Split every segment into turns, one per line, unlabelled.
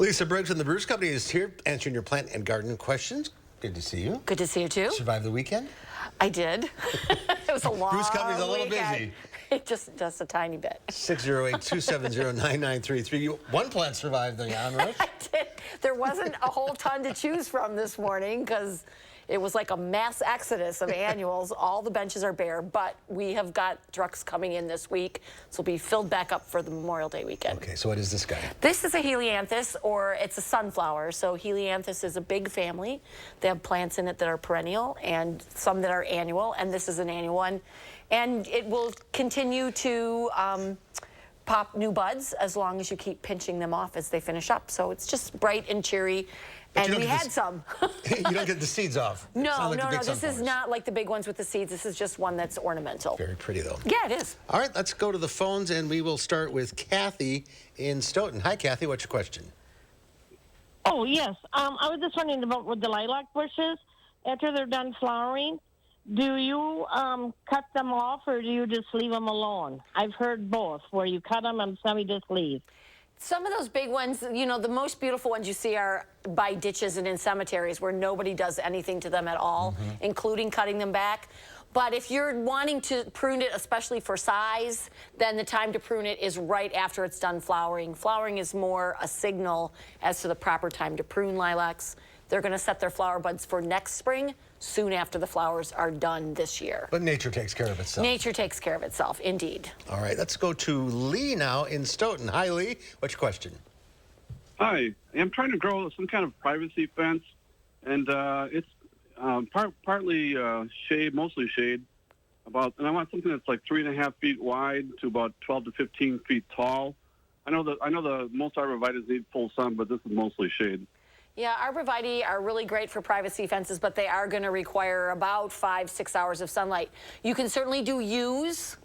Lisa Briggs from the Brewers Company is here answering your plant and garden questions. Good to see you.
Good to see you too.
Survived the weekend?
I did. It was a long
Brewers Company's a little
weekend.
busy.
Just a tiny bit.
608-270-9933. One plant survived the onrush.
I did. There wasn't a whole ton to choose from this morning because it was like a mass exodus of annuals. All the benches are bare, but we have got trucks coming in this week, so we'll be filled back up for the Memorial Day weekend.
Okay, so what is this guy?
This is a helianthus, or it's a sunflower. So helianthus is a big family. They have plants in it that are perennial and some that are annual, and this is an annual one. And it will continue to pop new buds as long as you keep pinching them off as they finish up. So it's just bright and cheery.
But
and we had some.
You don't get the seeds off.
No, no. This is not like the big ones with the seeds. This is just one that's ornamental.
Very pretty, though.
Yeah, it is.
All right, let's go to the phones, and we will start with Kathy in Stoughton. Hi, Kathy. What's your question?
Oh, yes. I was just wondering about with the lilac bushes. After they're done flowering, do you cut them off or do you just leave them alone? I've heard both, where you cut them and some you just leave.
Some of those big ones, you know, the most beautiful ones you see are by ditches and in cemeteries where nobody does anything to them at all, including cutting them back. But if you're wanting to prune it, especially for size, then the time to prune it is right after it's done flowering. Flowering is more a signal as to the proper time to prune lilacs. They're going to set their flower buds for next spring, soon after the flowers are done this year.
But nature takes care of itself.
Nature takes care of itself, indeed.
All right, let's go to Lee now in Stoughton. Hi, Lee. What's your question?
Hi. I'm trying to grow some kind of privacy fence, and it's partly shade, mostly shade. And I want something that's like 3.5 feet wide to about 12 to 15 feet tall. I know the most arborvitaes need full sun, but this is mostly shade.
Yeah, arborvitae are really great for privacy fences, but they are going to require about 5-6 hours of sunlight. You can certainly do yews.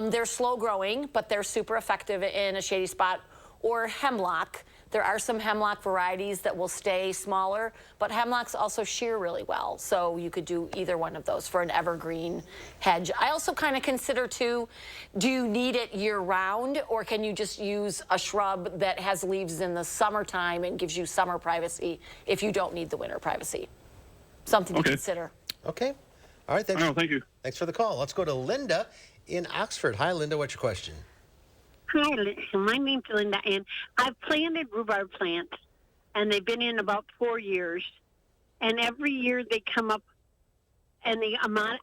They're slow growing, but they're super effective in a shady spot. Or hemlock. There are some hemlock varieties that will stay smaller, but hemlocks also shear really well. So you could do either one of those for an evergreen hedge. I also kind of consider too, do you need it year round, or can you just use a shrub that has leaves in the summertime and gives you summer privacy if you don't need the winter privacy? Something to consider.
Okay. All right. Thanks.
Oh, thank you.
Thanks for the call. Let's go to Linda in Oxford. Hi, Linda. What's your question?
Hi, my name's Linda, and I've planted rhubarb plants, and they've been in about 4 years. And every year they come up, and they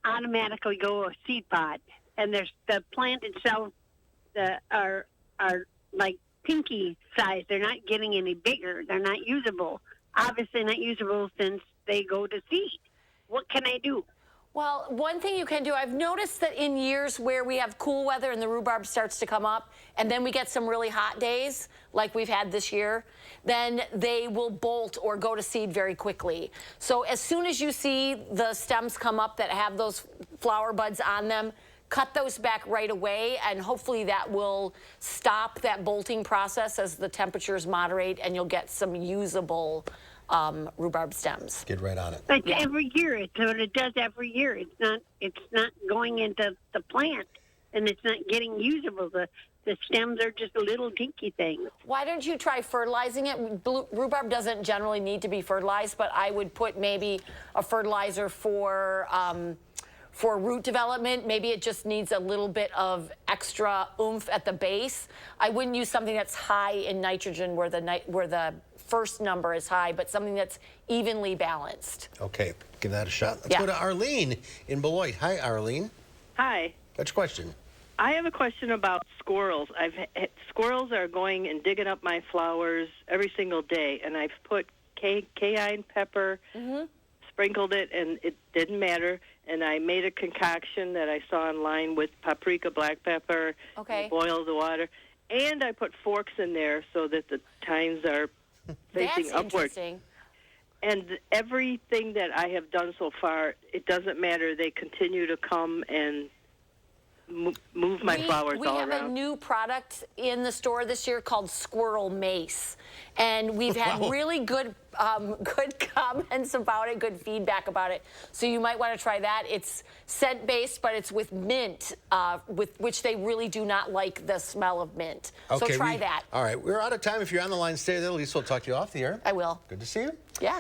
automatically go a seed pod. And there's the plant itself are like pinky size. They're not getting any bigger. They're not usable. Obviously not usable since they go to seed. What can I do?
Well, one thing you can do, I've noticed that in years where we have cool weather and the rhubarb starts to come up, and then we get some really hot days, like we've had this year, then they will bolt or go to seed very quickly. So as soon as you see the stems come up that have those flower buds on them, cut those back right away, and hopefully that will stop that bolting process as the temperatures moderate, and you'll get some usable rhubarb stems.
Get right on it.
But every year, it's what it does every year. It's not going into the plant, and it's not getting usable. The stems are just little dinky things.
Why don't you try fertilizing it? Rhubarb doesn't generally need to be fertilized, but I would put maybe a fertilizer for root development. Maybe it just needs a little bit of extra oomph at the base. I wouldn't use something that's high in nitrogen where the first number is high, but something that's evenly balanced.
Okay, give that a shot. Let's go to Arlene in Beloit. Hi, Arlene.
Hi.
What's your question?
I have a question about squirrels. Squirrels are going and digging up my flowers every single day, and I've put cayenne pepper, sprinkled it, and it didn't matter. And I made a concoction that I saw online with paprika, black pepper, boil the water, and I put forks in there so that the tines are facing upward.
Interesting.
And everything that I have done so far, it doesn't matter. They continue to come and move my flowers all around.
We have a new product in the store this year called Squirrel Mace. and we've had
Wow.
really good good comments about it, good feedback about it. So you might want to try that. It's scent-based, but it's with mint, with which they really do not like the smell of mint. So try that.
All right, we're out of time. If you're on the line, stay there. Lisa will talk to you off the air.
I will.
Good to see you.
Yeah.